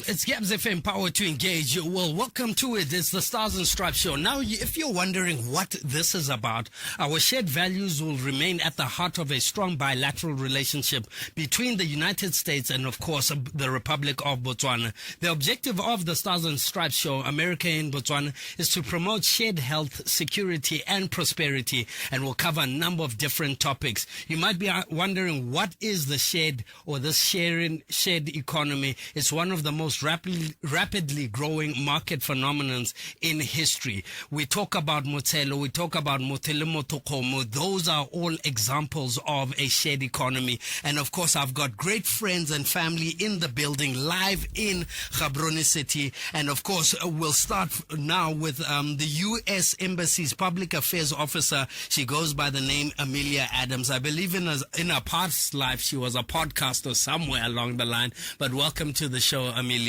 It's Gabz-FM, power to engage. Well, welcome to it. It's the Stars and Stripes show. Now, if you're wondering what this is about, our shared values will remain at the heart of a strong bilateral relationship between the United States and, of course, the Republic of Botswana. The objective of the Stars and Stripes show, America in Botswana, is to promote shared health, security, and prosperity, and will cover a number of different topics. You might be wondering, what is the shared or this shared economy? It's one of the most rapidly growing market phenomenons in history. We talk about 𝗬𝗧𝗍, we talk about 𝗬𝗧𝗍𝗀𝗧𝗍. Those are all examples of a shared economy. And of course, I've got great friends and family in the building, live in Gaborone City. And of course, we'll start now with the U.S. Embassy's Public Affairs Officer. She goes by the name Amelia Adams. I believe in her past life, she was a podcaster somewhere along the line. But welcome to the show, Amelia.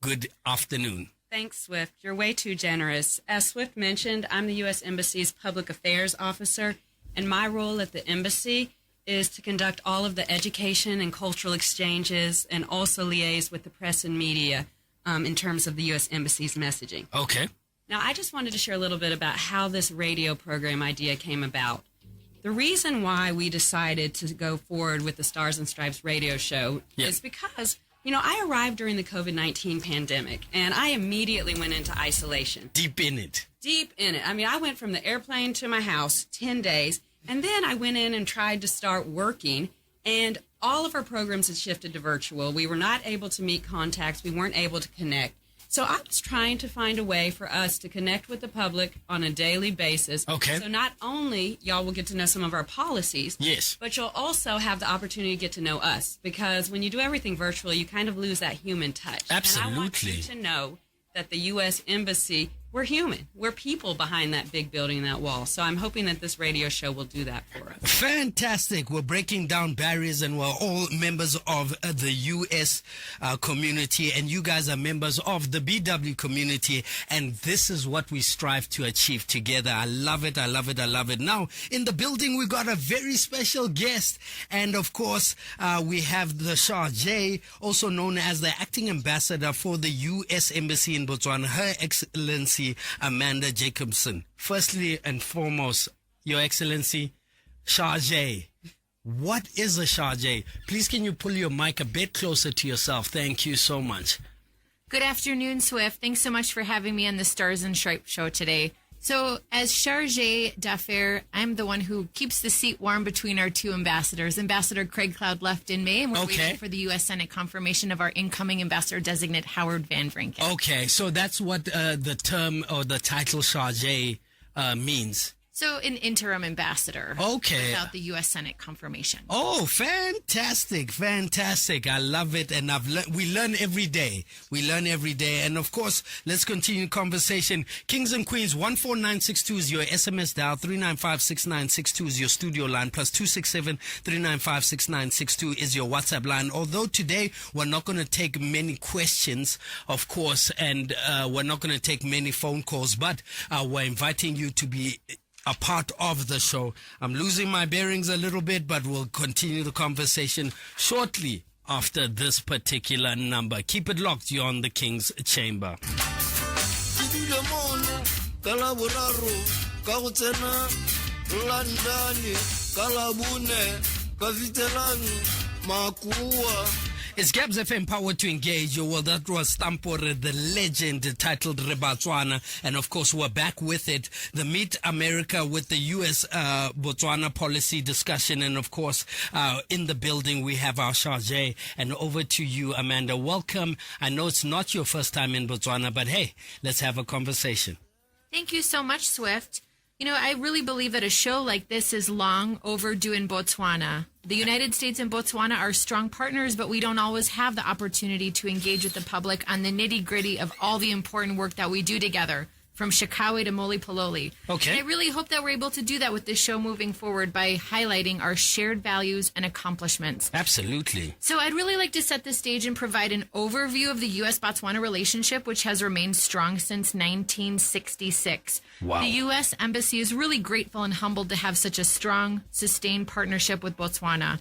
Good afternoon. Thanks, Swift. You're way too generous. As Swift mentioned, I'm the U.S. Embassy's Public Affairs Officer, and my role at the Embassy is to conduct all of the education and cultural exchanges and also liaise with the press and media in terms of the U.S. Embassy's messaging. Okay. Now, I just wanted to share a little bit about how this radio program idea came about. The reason why we decided to go forward with the Stars and Stripes radio show is because, I arrived during the COVID-19 pandemic, and I immediately went into isolation. Deep in it. I mean, I went from the airplane to my house 10 days, and then I went in and tried to start working, and all of our programs had shifted to virtual. We were not able to meet contacts. We weren't able to connect. So I was trying to find a way for us to connect with the public on a daily basis. Okay. So not only y'all will get to know some of our policies, yes, but you'll also have the opportunity to get to know us. Because when you do everything virtually, you kind of lose that human touch. Absolutely. And I want you to know that the U.S. Embassy, we're human. We're people behind that big building, that wall. So I'm hoping that this radio show will do that for us. Fantastic. We're breaking down barriers, and we're all members of the U.S. community, and you guys are members of the BW community, and this is what we strive to achieve together. I love it. I love it. I love it. Now, in the building, we've got a very special guest, and of course, we have the 𝗧𝗍𝗍, also known as the acting ambassador for the U.S. Embassy in Botswana, Her Excellency Amanda Jacobson. Firstly and foremost, Your Excellency, 𝗧𝗍𝗍. What is a 𝗧𝗍𝗍? Please, can you pull your mic a bit closer to yourself? Thank you so much. Good afternoon, Swift. Thanks so much for having me on the Stars and Stripes show today. So, as 𝗧𝗍𝗍 d'Affaires, I'm the one who keeps the seat warm between our two ambassadors. Ambassador Craig Cloud left in May, and we're waiting for the U.S. Senate confirmation of our incoming ambassador-designate 𝗺𝗵𝗵𝗀𝗀. Okay, so that's what the term or the title 𝗧𝗍𝗍 means. So, an interim ambassador. Okay. Without the U.S. Senate confirmation. Oh, fantastic, fantastic. I love it. And we learn every day. We learn every day. And of course, let's continue conversation. Kings and Queens, 14962 is your SMS dial, 3956962 is your studio line, plus 267-395-6962 is your WhatsApp line. Although today, we're not going to take many questions, of course, and we're not going to take many phone calls, but we're inviting you to be a part of the show. I'm losing my bearings a little bit, but we'll continue the conversation shortly after this particular number. Keep it locked. You're on the King's Chamber. It's Gabz-FM, power to engage. Well, that was 𝗬𝗵𝗲, the legend, titled 𝗬𝗵𝗀. And of course, we're back with it. The Meet America with the U.S. Botswana policy discussion. And of course, in the building, we have our 𝗧𝗍𝗍𝗍. And over to you, Amanda. Welcome. I know it's not your first time in Botswana, but hey, let's have a conversation. Thank you so much, Swift. I really believe that a show like this is long overdue in Botswana. The United States and Botswana are strong partners, but we don't always have the opportunity to engage with the public on the nitty-gritty of all the important work that we do together, from 𝗬𝗍𝗍𝗍 to 𝗬𝗨𝗨𝗨𝗧. Okay. And I really hope that we're able to do that with this show moving forward by highlighting our shared values and accomplishments. Absolutely. So I'd really like to set the stage and provide an overview of the U.S.-Botswana relationship, which has remained strong since 1966. Wow. The U.S. Embassy is really grateful and humbled to have such a strong, sustained partnership with Botswana.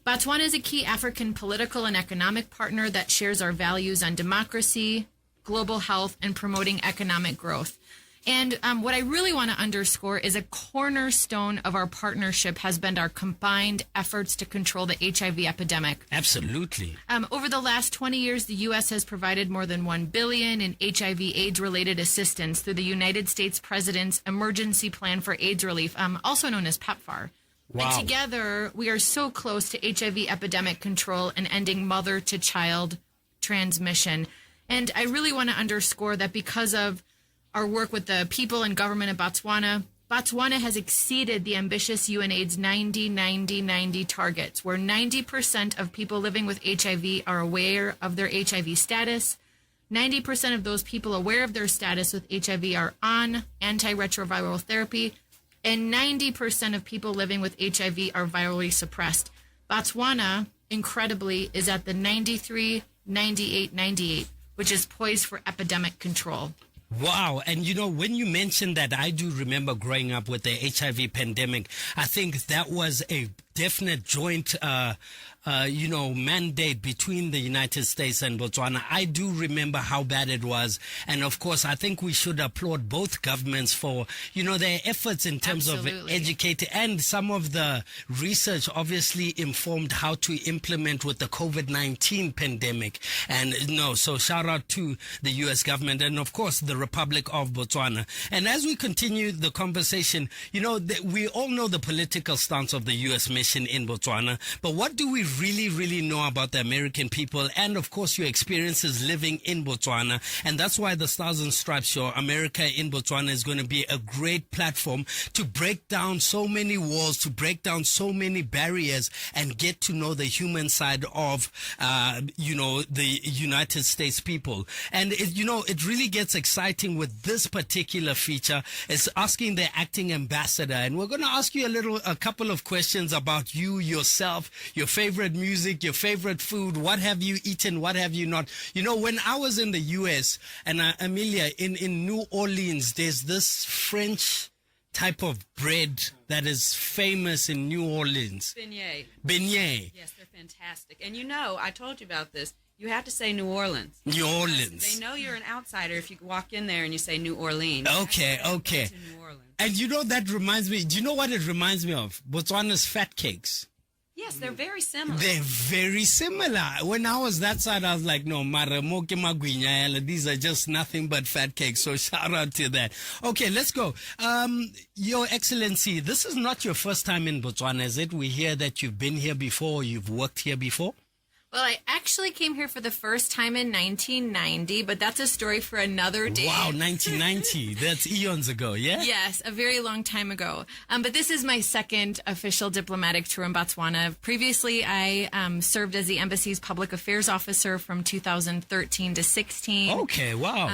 Botswana is a key African political and economic partner that shares our values on democracy, global health, and promoting economic growth. And what I really want to underscore is a cornerstone of our partnership has been our combined efforts to control the HIV epidemic. Absolutely. Over the last 20 years, the U.S. has provided more than $1 billion in HIV/AIDS-related assistance through the United States President's Emergency Plan for AIDS Relief, also known as PEPFAR. Wow. And together, we are so close to HIV epidemic control and ending mother-to-child transmission. And I really want to underscore that because of our work with the people and government of Botswana, Botswana has exceeded the ambitious UNAIDS 90-90-90 targets, where 90% of people living with HIV are aware of their HIV status. 90% of those people aware of their status with HIV are on antiretroviral therapy, and 90% of people living with HIV are virally suppressed. Botswana, incredibly, is at the 93-98-98, which is poised for epidemic control. Wow. And, you know, when you mentioned that, I do remember growing up with the HIV pandemic. I think that was a definite joint, mandate between the United States and Botswana. I do remember how bad it was. And of course, I think we should applaud both governments for, their efforts in terms Absolutely. of educating, and some of the research obviously informed how to implement with the COVID-19 pandemic. And so shout out to the U.S. government and of course the Republic of Botswana. And as we continue the conversation, we all know the political stance of the U.S. mission in Botswana, but what do we really know about the American people and of course your experiences living in Botswana? And that's why the Stars and Stripes show, America in Botswana, is going to be a great platform to break down so many walls, to break down so many barriers and get to know the human side of the United States people. And it really gets exciting with this particular feature. It's asking the acting ambassador, and we're going to ask you a couple of questions about you, yourself, your favorite music, your favorite food, what have you eaten, what have you not. When I was in the U.S. and Amelia, in New Orleans, there's this French type of bread that is famous in New Orleans. Beignet. Beignet. Yes, they're fantastic. And I told you about this. You have to say New Orleans. New Orleans. They know you're an outsider if you walk in there and you say New Orleans. Okay. To New Orleans. And that reminds me, do you know what it reminds me of? Botswana's fat cakes. Yes, they're very similar. They're very similar. When I was that side, I was like, no, these are just nothing but fat cakes. So shout out to that. Okay, let's go. Your Excellency, this is not your first time in Botswana, is it? We hear that you've been here before, you've worked here before. Well, I actually came here for the first time in 1990, but that's a story for another day. Wow, 1990. That's eons ago, yeah? Yes, a very long time ago. But this is my second official diplomatic tour in Botswana. Previously, I served as the embassy's public affairs officer from 2013 to 16. Okay, wow.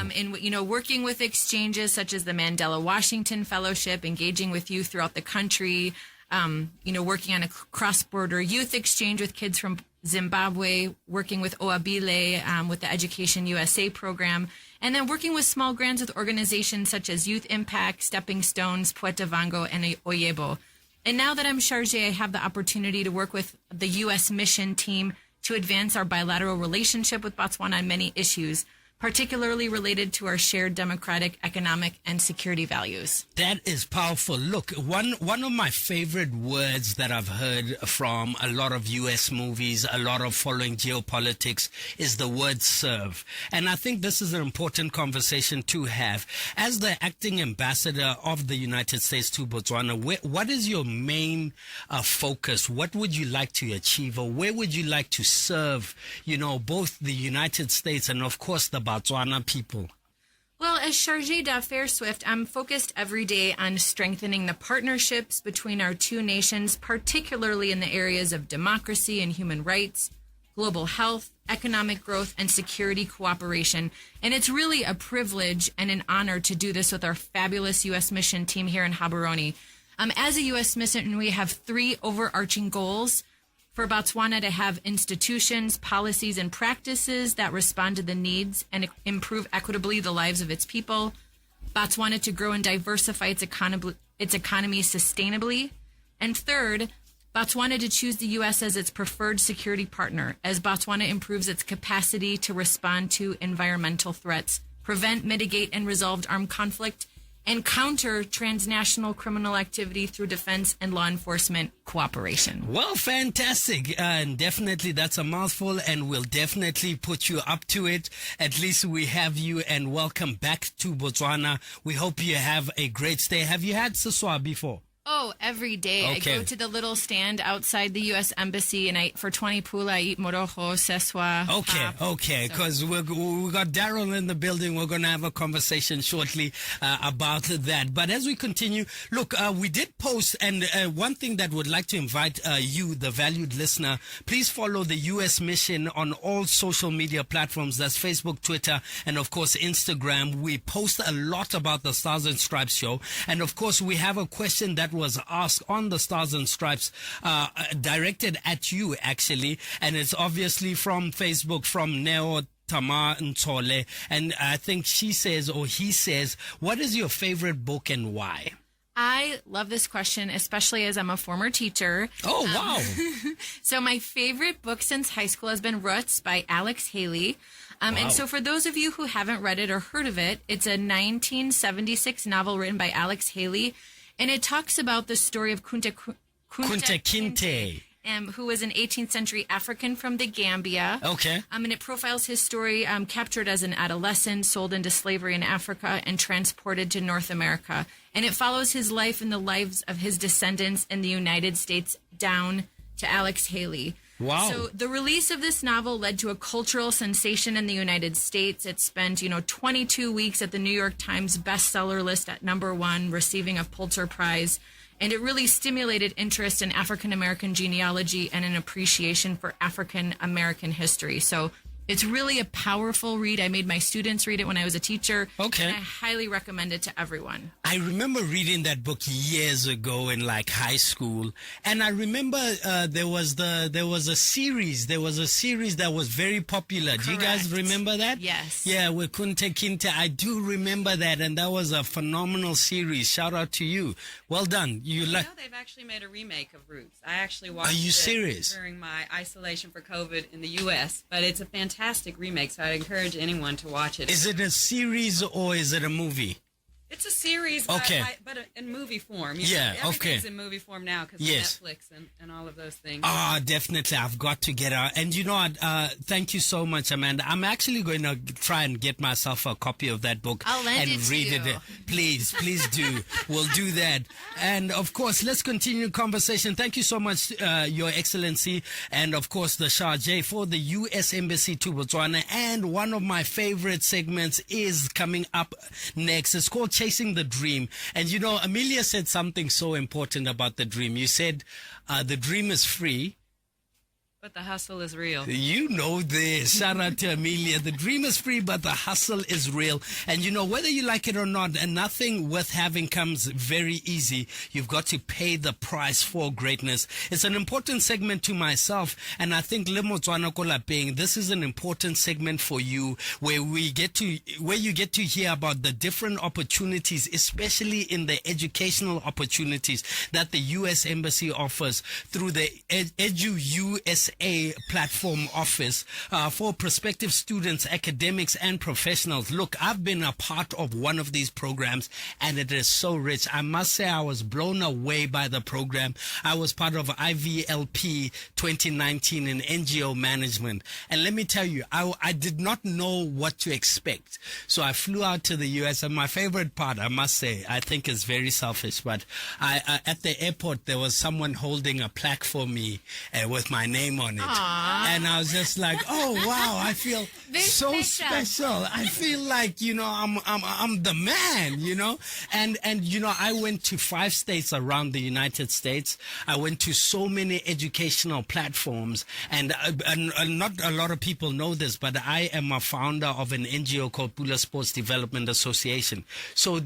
Working with exchanges such as the Mandela Washington Fellowship, engaging with youth throughout the country, working on a cross-border youth exchange with kids from Zimbabwe, working with 𝗬𝗶𝗍𝗄 with the Education USA program, and then working with small grants with organizations such as Youth Impact, Stepping Stones, 𝗬𝗶𝗀 and 𝗬𝗍𝗶𝗀. And now that I'm 𝗧𝗵𝗃, I have the opportunity to work with the U.S. mission team to advance our bilateral relationship with Botswana on many issues, particularly related to our shared democratic, economic, and security values. That is powerful. Look, one of my favorite words that I've heard from a lot of U.S. movies, a lot of following geopolitics, is the word serve. And I think this is an important conversation to have. As the acting ambassador of the United States to Botswana, what is your main focus? What would you like to achieve, or where would you like to serve, both the United States and, of course, the Botswana people? Well, as 𝗧𝗵𝗃 𝗏𝗏, I'm focused every day on strengthening the partnerships between our two nations, particularly in the areas of democracy and human rights, global health, economic growth, and security cooperation. And it's really a privilege and an honor to do this with our fabulous U.S. mission team here in Gaborone. As a U.S. mission, we have three overarching goals: for Botswana to have institutions, policies, and practices that respond to the needs and improve equitably the lives of its people; Botswana to grow and diversify its economy sustainably; and third, Botswana to choose the U.S. as its preferred security partner as Botswana improves its capacity to respond to environmental threats, prevent, mitigate, and resolve armed conflict, and counter transnational criminal activity through defense and law enforcement cooperation. Well, fantastic. And definitely that's a mouthful, and we'll definitely put you up to it. At least we have you, and welcome back to Botswana. We hope you have a great stay. Have you had 𝗧𝗵𝗲 before? Oh, every day. Okay. I go to the little stand outside the U.S. Embassy, and for 𝗺𝗶𝗀 I eat 𝗺𝗱𝗶𝗀𝗀 𝗧𝗵𝗲. Okay, because we got Daryl in the building. We're going to have a conversation shortly about that. But as we continue, look, we did post, and one thing that would like to invite you, the valued listener, please follow the U.S. mission on all social media platforms. That's Facebook, Twitter, and of course Instagram. We post a lot about the Stars and Stripes show, and of course we have a question that was asked on the Stars and Stripes, directed at you actually, and it's obviously from Facebook, from 𝗬𝗫 𝗬𝗫, and I think she says, or he says, what is your favorite book and why? I love this question, especially as I'm a former teacher. Oh, wow. So my favorite book since high school has been 𝗺𝗃 by Alex Haley. Wow. And so for those of you who haven't read it or heard of it, it's a 1976 novel written by Alex Haley. And it talks about the story of Kunta Kinte. Who was an 18th century African from the Gambia. Okay. And it profiles his story, captured as an adolescent, sold into slavery in Africa, and transported to North America. And it follows his life and the lives of his descendants in the United States down to Alex Haley. Wow. So the release of this novel led to a cultural sensation in the United States. It spent, 22 weeks at the New York Times bestseller list at #1, receiving a Pulitzer Prize. And it really stimulated interest in African American genealogy and an appreciation for African American history. So it's really a powerful read. I made my students read it when I was a teacher. Okay. And I highly recommend it to everyone. I remember reading that book years ago in like high school, and I remember there was a series that was very popular. Do you guys Correct. remember that? Yes. Yeah, with Kunta Kinte. I do remember that, and that was a phenomenal series. Shout out to you. Well done. You like? They've actually made a remake of Roots. I actually watched Are you it serious? during my isolation for COVID in the U.S., but it's a fantastic remake, so I'd encourage anyone to watch it. Is it a series or is it a movie? It's a series, Okay. but in movie form. Yeah, everything's okay. in movie form now because Yes. of Netflix and all of those things. Ah, definitely. I've got to get out. And you know what? Thank you so much, Amanda. I'm actually going to try and get myself a copy of that book I'll lend and it to read you. it. Please do. We'll do that. And of course, let's continue conversation. Thank you so much, Your Excellency, and of course the 𝗧𝗵𝗲 for the U.S. Embassy to Botswana. And one of my favorite segments is coming up next. It's called Chasing the Dream. And you know, Amelia said something so important about the dream. You said the dream is free. But the hustle is real. You know this. Shout out to Amelia. The dream is free, but the hustle is real. And you know, whether you like it or not, and nothing worth having comes very easy. You've got to pay the price for greatness. It's an important segment to myself, and I think 𝗬𝗫 𝗬𝗶𝗀𝗀, this is an important segment for you, where you get to hear about the different opportunities, especially in the educational opportunities that the U.S. Embassy offers through the EduUSA platform office for prospective students, academics, and professionals. Look, I've been a part of one of these programs, and it is so rich. I must say I was blown away by the program. I was part of IVLP 2019 in NGO management. And let me tell you, I did not know what to expect. So I flew out to the U.S., and my favorite part, I must say, I think is very selfish, but at the airport, there was someone holding a plaque for me with my name on it. Aww. And I was just like, oh wow, I feel Very so special. special. I feel like, I'm the man, and I went to 5 states around the United States. I went to so many educational platforms, and not a lot of people know this, but I am a founder of an NGO called Pula Sports Development Association. So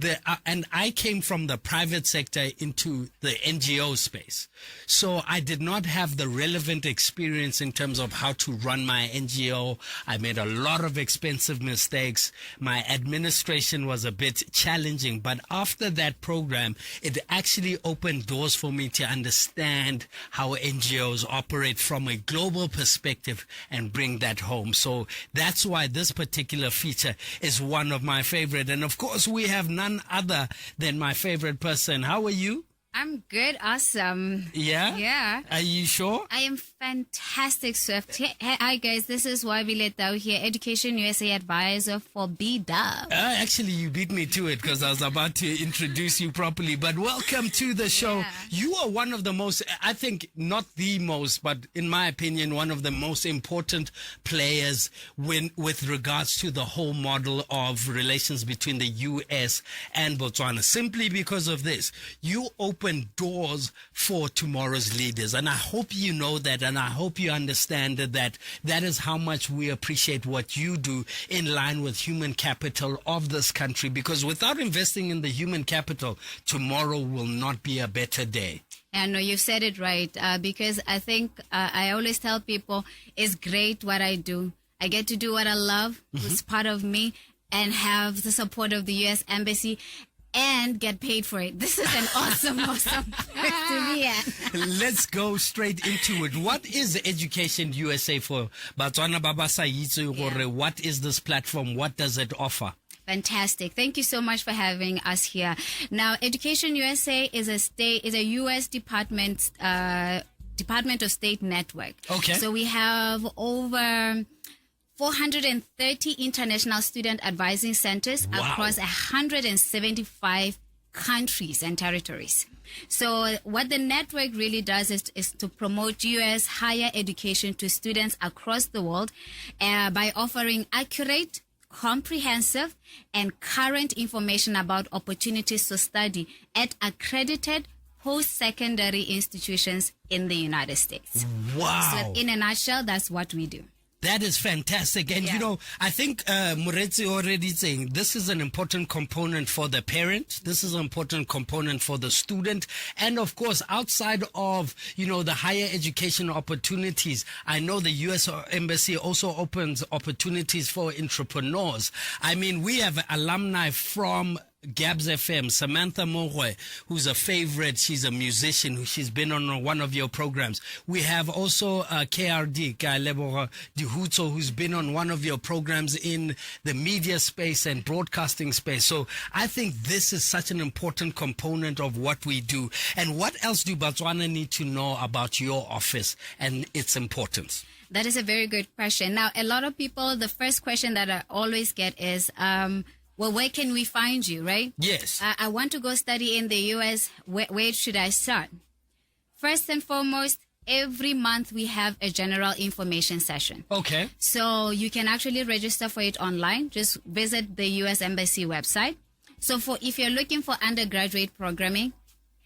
and I came from the private sector into the NGO space. So I did not have the relevant experience experience in terms of how to run my NGO. I made a lot of expensive mistakes. My administration was a bit challenging, but after that program, it actually opened doors for me to understand how NGOs operate from a global perspective and bring that home. So that's why this particular feature is one of my favorite. And of course, we have none other than my favorite person. How are you? I'm good. Awesome. Yeah? Yeah. Are you sure? I am fantastic, Swift. Hi, guys. This is 𝗬𝗶𝗍 𝗬𝗽𝗍 here, Education USA Advisor for B-Dub. Actually, you beat me to it because I was about to introduce you properly. But welcome to the show. Yeah. You are one of the most, I think, not the most, but in my opinion, one of the most important players with regards to the whole model of relations between the U.S. and Botswana. Simply because of this, you open doors for tomorrow's leaders. And I hope you know that, and I hope you understand that that is how much we appreciate what you do in line with human capital of this country, because without investing in the human capital, tomorrow will not be a better day. Yeah, no, you've said it right, because I think I always tell people it's great what I do. I get to do what I love, it's part of me, and have the support of the U.S. Embassy and get paid for it. This is an awesome place to be at. Let's go straight into it. What is Education USA for Botswana Baba Sayitsu? What is this platform? What does it offer? Fantastic. Thank you so much for having us here. Now, Education USA is a U.S. Department of State network. Okay. So we have over 430 international student advising centers across 175 countries and territories. So what the network really does is to promote U.S. higher education to students across the world by offering accurate, comprehensive, and current information about opportunities to study at accredited post-secondary institutions in the United States. Wow. So in a nutshell, that's what we do. That is fantastic. And, you know, I think 𝗵𝗲𝗍 already saying this is an important component for the parent. This is an important component for the student. And, of course, outside of, you know, the higher education opportunities, I know the U.S. Embassy also opens opportunities for entrepreneurs. I mean, we have alumni from Gabz-FM, 𝗬𝗵𝗲 who's a favorite. She's a musician. She's been on one of your programs. We have also 𝗬𝗵𝗶𝗀 𝗬𝗫𝗫 who's been on one of your programs in the media space and broadcasting space. So I think this is such an important component of what we do. And what else do Botswana need to know about your office and its importance? That is a very good question. Now, a lot of people, the first question that I always get is, well, where can we find you, right? Yes. I want to go study in the U.S. Where should I start? First and foremost, every month we have a general information session. Okay. So you can actually register for it online. Just visit the U.S. Embassy website. So if you're looking for undergraduate programming,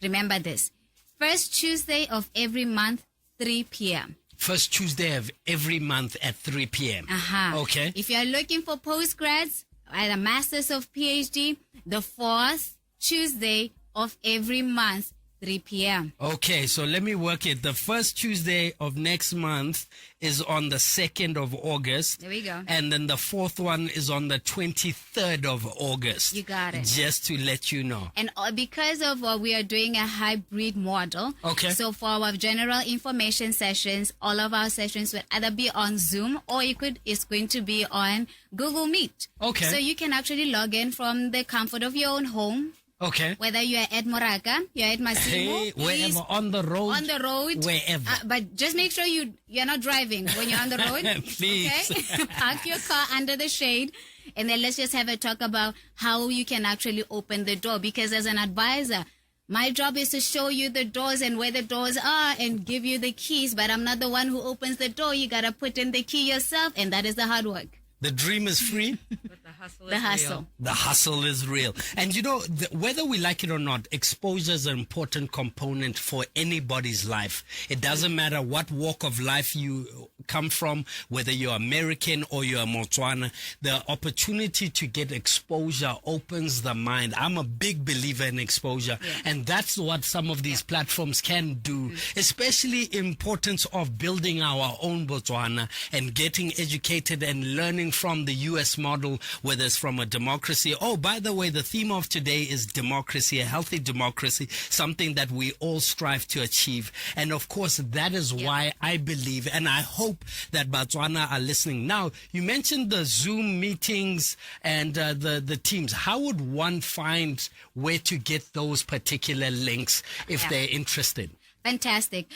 remember this. First Tuesday of every month, 3 p.m. First Tuesday of every month at 3 p.m. Okay. If you're looking for postgrads, either Masters of PhD, the fourth Tuesday of every month, 3 p.m. Okay, so let me work it. The first Tuesday of next month is on the 2nd of August. There we go. And then the fourth one is on the 23rd of August. You got it. Just to let you know. And because of we are doing a hybrid model. Okay. So for our general information sessions, all of our sessions will either be on Zoom or it's going to be on Google Meet. Okay. So you can actually log in from the comfort of your own home. Okay. Whether you're at Moraka, you're at Masimo, wherever, on the road. On the road. Wherever. But just make sure you're not driving when you're on the road. Please. Okay? Park your car under the shade. And then let's just have a talk about how you can actually open the door. Because as an advisor, my job is to show you the doors and where the doors are and give you the keys. But I'm not the one who opens the door. You got to put in the key yourself. And that is the hard work. The dream is free. But the hustle real. The hustle is real. And you know, whether we like it or not, exposure is an important component for anybody's life. It doesn't matter what walk of life you come from, whether you're American or you're Botswana, the opportunity to get exposure opens the mind. I'm a big believer in exposure, and that's what some of these platforms can do, especially importance of building our own Botswana and getting educated and learning from the U.S. model, whether it's from a democracy. Oh, by the way, the theme of today is democracy, a healthy democracy, something that we all strive to achieve. And of course, that is why I believe, and I hope that Botswana are listening. Now, you mentioned the Zoom meetings and the teams. How would one find where to get those particular links if they're interested? Fantastic.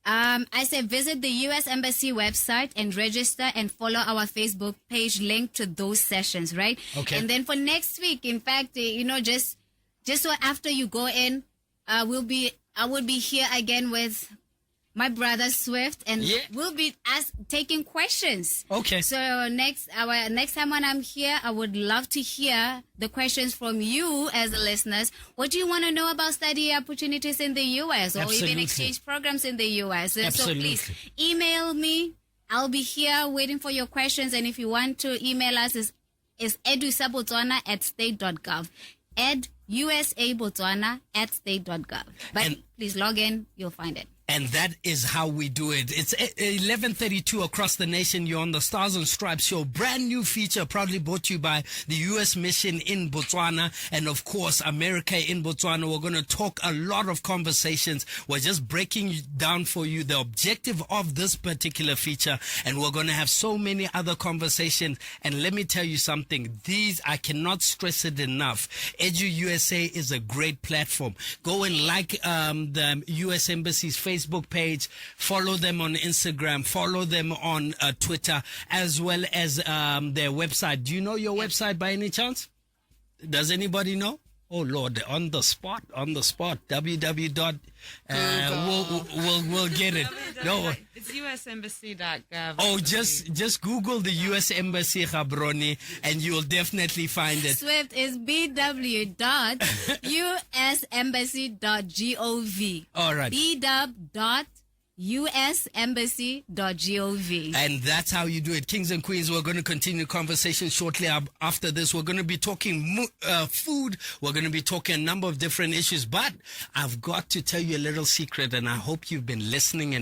I say visit the U.S. Embassy website and register and follow our Facebook page linked to those sessions, right? Okay. And then for next week, in fact, just so after you go in, I will be here again with my brother Swift, and we'll be taking questions. Okay. So next time when I'm here, I would love to hear the questions from you as the listeners. What do you want to know about study opportunities in the U.S. or even exchange programs in the U.S.? Absolutely. So please email me. I'll be here waiting for your questions. And if you want to email us, is @USABotswana@state.gov. @USABotswana@state.gov. But please log in. You'll find it. And that is how we do it. It's 11:32 across the nation. You're on the Stars and Stripes show. Brand new feature proudly brought to you by the U.S. Mission in Botswana and, of course, America in Botswana. We're going to talk a lot of conversations. We're just breaking down for you the objective of this particular feature. And we're going to have so many other conversations. And let me tell you something. These, I cannot stress it enough. EduUSA is a great platform. Go and like the U.S. Embassy's Facebook page, follow them on Instagram, follow them on Twitter, as well as their website. Do you know your website by any chance? Does anybody know? Oh Lord, on the spot. www. We'll get it. No, it's usembassy.gov. Oh, just Google the U.S. Embassy 𝗧𝗵𝗲 and you'll definitely find it. Swift is bw.usembassy.gov. All right. bw.usembassy.gov. And that's how you do it. Kings and Queens, we're going to continue conversation shortly after this. We're going to be talking food. We're going to be talking a number of different issues. But I've got to tell you a little secret, and I hope you've been listening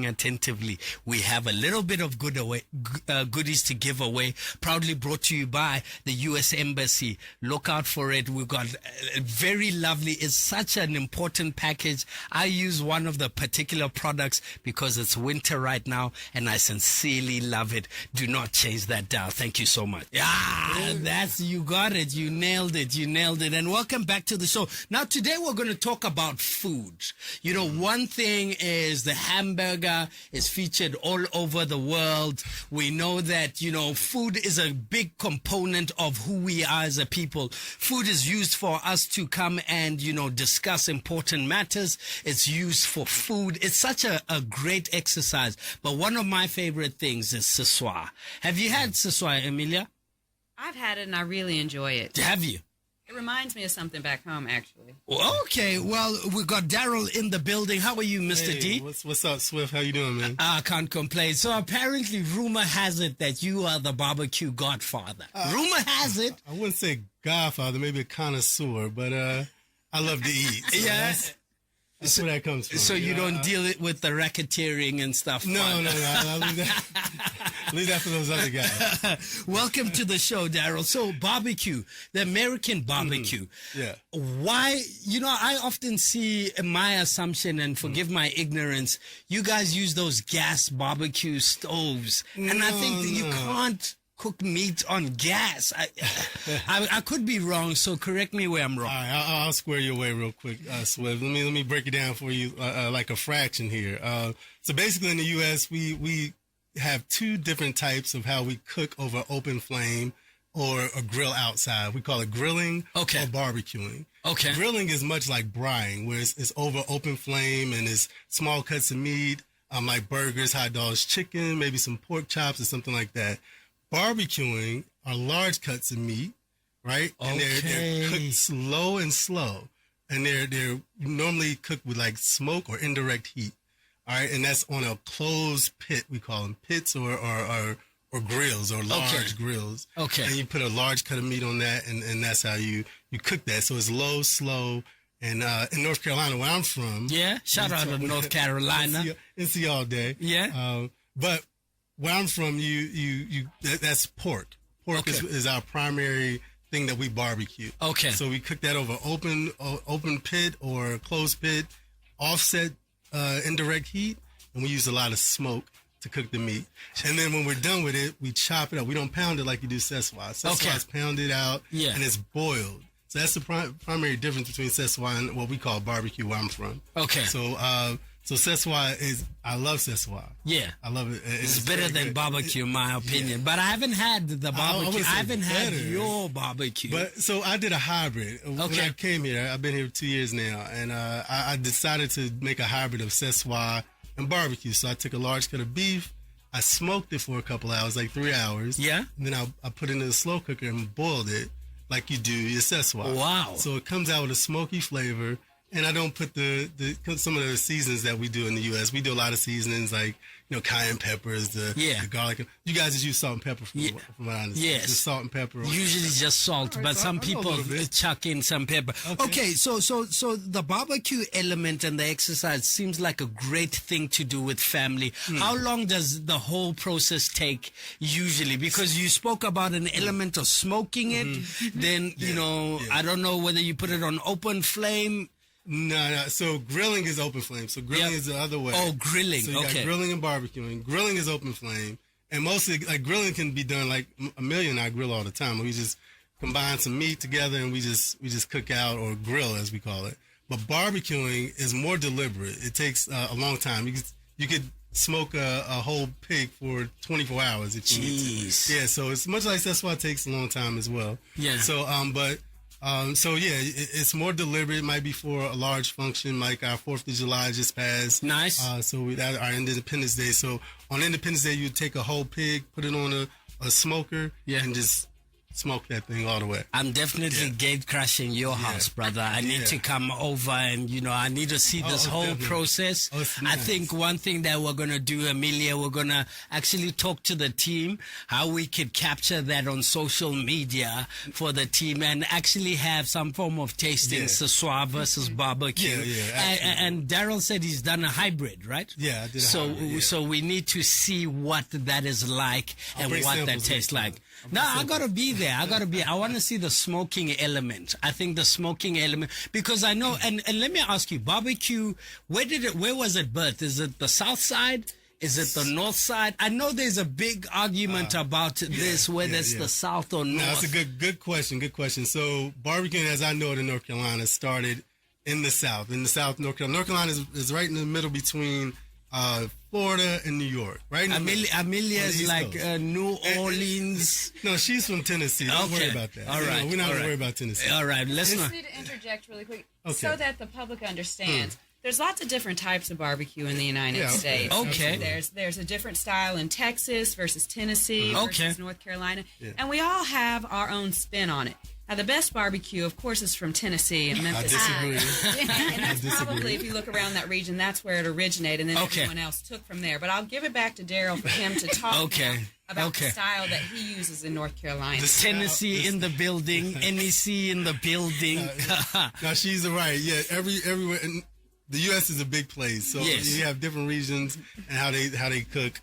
attentively. We have a little bit of goodies to give away, proudly brought to you by the U.S. Embassy. Look out for it. We've got very lovely. It's such an important package. I use one of the particular products because it's winter right now, and I sincerely love it. Do not chase that down. Thank you so much. You got it. You nailed it. And welcome back to the show. Now, today we're going to talk about food. You know, one thing is the hamburger is featured all over the world. We know that, food is a big component of who we are as a people. Food is used for us to come and, discuss important matters. It's used for food. It's such a great exercise. But one of my favorite things is 𝗧𝗧. Have you had 𝗧𝗧, Emilia? I've had it and I really enjoy it. Have you? It reminds me of something back home, actually. Okay, well, we've got Daryl in the building. How are you, Mr. D? What's up, Swift? How you doing, man? I can't complain. So apparently, rumor has it that you are the barbecue godfather. Rumor has it. I wouldn't say godfather, maybe a connoisseur, but I love to eat. So yeah. That's where that comes from. So you don't deal it with the racketeering and stuff? No. I leave that for those other guys. Welcome to the show, Daryl. So barbecue, the American barbecue. Yeah. Why, I often see, my assumption, and forgive my ignorance, you guys use those gas barbecue stoves. And I think that you can't cook meat on gas. I could be wrong, so correct me where I'm wrong. All right, I'll square your way real quick, Swift. Let me break it down for you like a fraction here. So basically in the U.S., we have two different types of how we cook over open flame or a grill outside. We call it grilling or barbecuing. Okay. Grilling is much like braaiing, where it's over open flame and it's small cuts of meat, like burgers, hot dogs, chicken, maybe some pork chops or something like that. Barbecuing are large cuts of meat, right? And they're cooked slow. And they're normally cooked with like smoke or indirect heat. All right, and that's on a closed pit. We call them pits or grills or large grills. Okay. And you put a large cut of meat on that, and that's how you cook that. So it's low, slow. And in North Carolina, where I'm from. Yeah, shout out to North Carolina. NC all day. Yeah. But where I'm from, that's pork. Pork is our primary thing that we barbecue. Okay. So we cook that over open pit or closed pit, offset indirect heat, and we use a lot of smoke to cook the meat. And then when we're done with it, we chop it up. We don't pound it like you do 𝗧𝗵𝗲. 𝗧𝗵𝗲 is pounded out and it's boiled. So that's the primary difference between 𝗧𝗵𝗲 and what we call barbecue where I'm from. Okay. So 𝗧𝗵𝗲 is, I love 𝗧𝗵𝗲. Yeah. I love it. It's better than barbecue, in my opinion. But I haven't had the barbecue. I haven't had your barbecue. But so I did a hybrid. When I came here, I've been here 2 years now, and I decided to make a hybrid of 𝗧𝗵𝗲 and barbecue. So I took a large cut of beef. I smoked it for a couple hours, like 3 hours. Yeah. And then I put it in the slow cooker and boiled it like you do your 𝗧𝗵𝗲. Wow. So it comes out with a smoky flavor. And I don't put some of the seasonings that we do in the U.S. We do a lot of seasonings like, cayenne peppers, the garlic. You guys just use salt and pepper from what I understand. Yes. Just salt and pepper. Usually just salt, but some people chuck in some pepper. Okay, so the barbecue element and the exercise seems like a great thing to do with family. How long does the whole process take usually? Because you spoke about an element of smoking it. Then, I don't know whether you put it on open flame. No. So grilling is open flame. So grilling is the other way. Oh, grilling. So you got grilling and barbecuing. Grilling is open flame. And mostly, like, grilling can be done like Amelia and I grill all the time. We just combine some meat together and we just cook out, or grill as we call it. But barbecuing is more deliberate. It takes a long time. You could smoke a whole pig for 24 hours if you need to. Yeah, so it's much like 𝗧𝗵𝗲 takes a long time as well. Yeah. So, it's more deliberate. It might be for a large function, like our 4th of July just passed. Nice. So that our Independence Day. So on Independence Day, you take a whole pig, put it on a smoker, and just smoke that thing all the way. I'm definitely gate crashing your house, brother. I need to come over and, I need to see this whole process. Nice. I think one thing that we're going to do, Amelia, we're going to actually talk to the team, how we could capture that on social media for the team and actually have some form of tasting, 𝗧𝗵𝗲 versus barbecue. And Daryl said he's done a hybrid, right? Yeah, I did a hybrid. So we need to see what that is like and what that tastes like. No, I gotta be there. I want to see the smoking element. I think the smoking element, because I know, and let me ask you, barbecue, where was it birthed? Is it the south side? Is it the north side? I know there's a big argument about this, whether it's the south or north. No, that's a good question. Good question. So barbecuing, as I know it in North Carolina, started in the south. In the south, North Carolina. North Carolina is right in the middle between Florida and New York, right? Amelia is like New Orleans. No, she's from Tennessee. Don't worry about that. All right. We're not going to worry about Tennessee. All right. I just need to interject really quick so that the public understands. There's lots of different types of barbecue in the United States. Okay. There's a different style in Texas versus Tennessee versus North Carolina. And we all have our own spin on it. Now, the best barbecue, of course, is from Tennessee and Memphis. I disagree. And that's probably, if you look around that region, that's where it originated, and then everyone else took from there. But I'll give it back to Daryl for him to talk about the style that he uses in North Carolina. Tennessee in the building, NEC in the building. Now, she's right. Yeah, everywhere. And the U.S. is a big place, so you have different regions and how they cook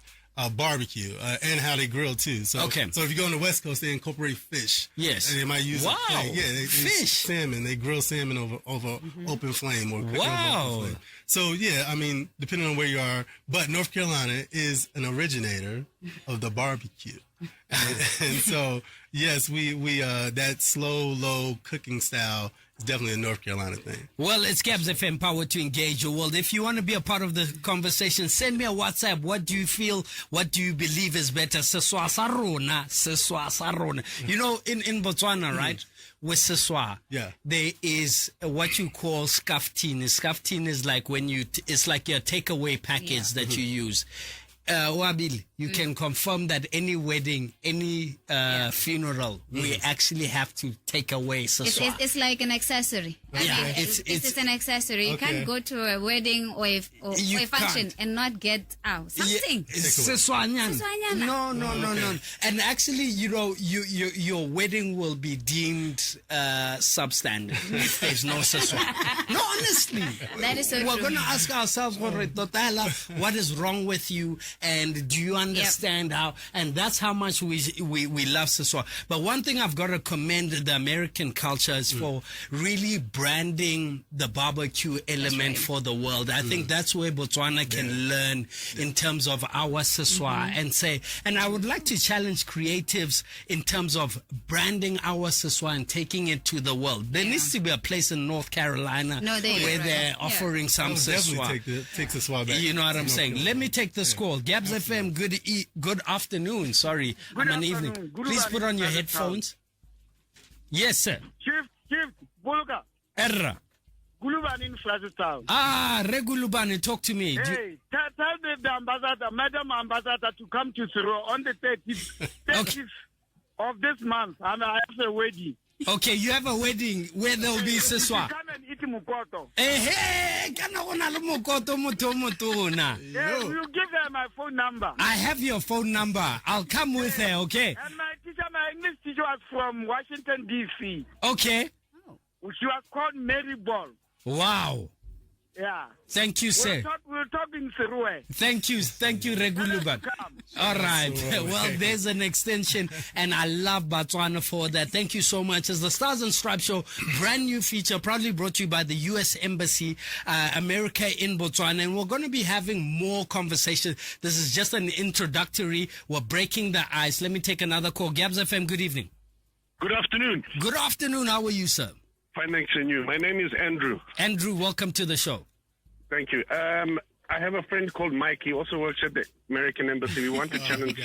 barbecue and how they grill too. So if you go on the West Coast, they incorporate fish. Yes, and they might use they fish, salmon. They grill salmon over open flame or open flame. So I mean, depending on where you are, but North Carolina is an originator of the barbecue, and so yes, we that slow, low cooking style. It's definitely a North Carolina thing. Well, it's Gabz-FM, power to engage your world. If you want to be a part of the conversation, send me a WhatsApp. What do you feel? What do you believe is better? 𝗧𝗵𝗲. You know, in Botswana, right? With 𝗧𝗵𝗲, there is what you call 𝗧𝗵𝗲. 𝗧𝗵𝗲 is like when it's like your takeaway package that you use. Wabil, you can confirm that any wedding, any funeral, we actually have to take away 𝗧𝗧. It's like an accessory. I mean, it's an accessory. You can't go to a wedding or a function and not get something. 𝗧𝗧. No. And actually, your wedding will be deemed substandard if there's no 𝗧𝗧. No, honestly. That is so We're true. going to ask ourselves, what is wrong with you? And do you understand how? And that's how much we love 𝗧𝗧. But one thing I've got to commend the American culture is for really branding the barbecue element for the world. I think that's where Botswana can learn in terms of our 𝗧𝗧 and say, and I would like to challenge creatives in terms of branding our 𝗧𝗧 and taking it to the world. There needs to be a place in North Carolina where they're offering some 𝗧𝗧. Take 𝗧𝗧 back. You know what I'm saying? Let me take this call. Gabz-FM, good afternoon. Sorry, I'm an evening. Please put on your headphones. Yes, sir. Chief, Buluka. Erra. Guluban in Fraserstown. Regulubani, talk to me. Hey, tell the ambassador, Madam Ambassador, to come to 𝗧𝗧 on the 30th of this month. And I have a wedding. Okay, you have a wedding where there will be 𝗧𝗧. Come and eat mukoto. Hey, Yeah, you give her my phone number. I have your phone number. I'll come with her, okay? And my English teacher was from Washington, D.C. Okay. She was called Mary Ball. Wow. Yeah. Thank you, sir. We'll talk in 𝗧𝗧. Thank you, Reguluban. All right. Well, there's an extension, and I love Botswana for that. Thank you so much. It's the Stars and Stripes Show, brand new feature, proudly brought to you by the U.S. Embassy, America in Botswana, and we're going to be having more conversation. This is just an introductory. We're breaking the ice. Let me take another call. Gabz-FM, good evening. Good afternoon. Good afternoon. How are you, sir? Fine, thanks, and you. My name is Andrew. Andrew, welcome to the show. Thank you. I have a friend called Mike. He also works at the American Embassy. We want to challenge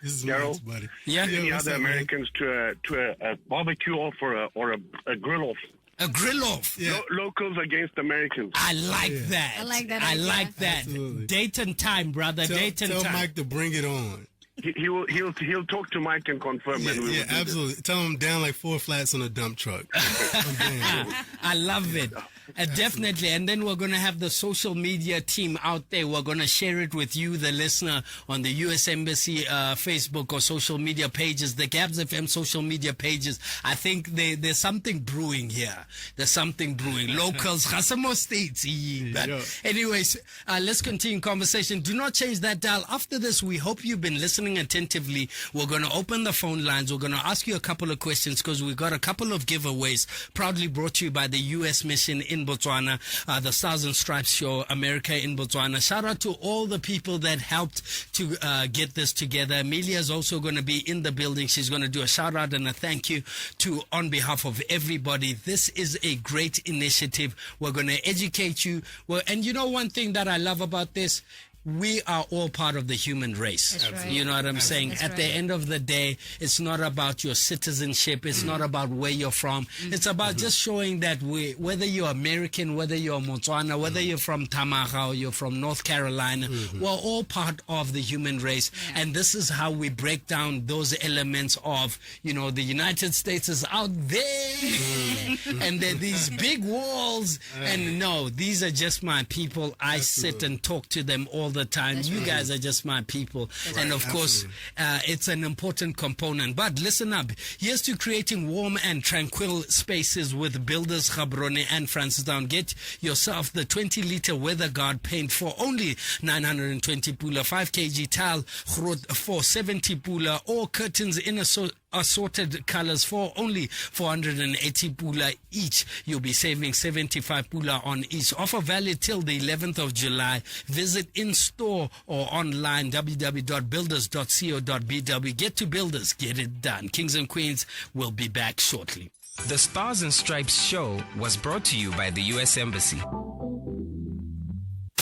Daryl, any other Americans to a barbecue off or a grill off. A grill off. Yeah. Locals against Americans. I like that. I like that I idea. like that. Absolutely. Date and time, brother. Date and tell time. Mike to bring it on. He'll talk to Mike and confirm. Yeah, and we will do this. absolutely. Tell him down like 4 flats on a dump truck. I love it. Definitely. And then we're going to have the social media team out there. We're going to share it with you, the listener, on the U.S. Embassy Facebook or social media pages, the Gabz-FM social media pages. I think there's something brewing here. There's something brewing. Locals, 𝗧𝗧 states. But anyways, let's continue conversation. Do not change that dial. After this, we hope you've been listening attentively. We're going to open the phone lines. We're going to ask you a couple of questions because we've got a couple of giveaways proudly brought to you by the U.S. Mission in Botswana, the Stars and Stripes Show, America in Botswana. Shout out to all the people that helped to get this together. Amelia is also going to be in the building. She's going to do a shout out and a thank you to on behalf of everybody. This is a great initiative. We're going to educate you. Well, and you know one thing that I love about this? We are all part of the human race. That's right. You know what I'm saying? That's At the right. end of the day, it's not about your citizenship. It's not about where you're from. It's about just showing that whether you're American, whether you're Botswana, whether you're from Tamaga or you're from North Carolina, we're all part of the human race. And this is how we break down those elements of, the United States is out there and there are these big walls. And no, these are just my people. I sit and talk to them all the time. You guys are just my people. And of course, it's an important component. But listen up. Here's to creating warm and tranquil spaces with builders 𝗧𝗵𝗲 and Francistown. Get yourself the 20-liter Weather Guard paint for only 920 pula, 5 kg tile for 70 pula, or curtains in assorted colors for only 480 pula each. You'll be saving 75 pula on each. Offer valid till the 11th of July. Visit in-store or online www.builders.co.bw. Get to Builders, get it done. Kings and Queens will be back shortly. The Stars and Stripes Show was brought to you by the U.S. Embassy.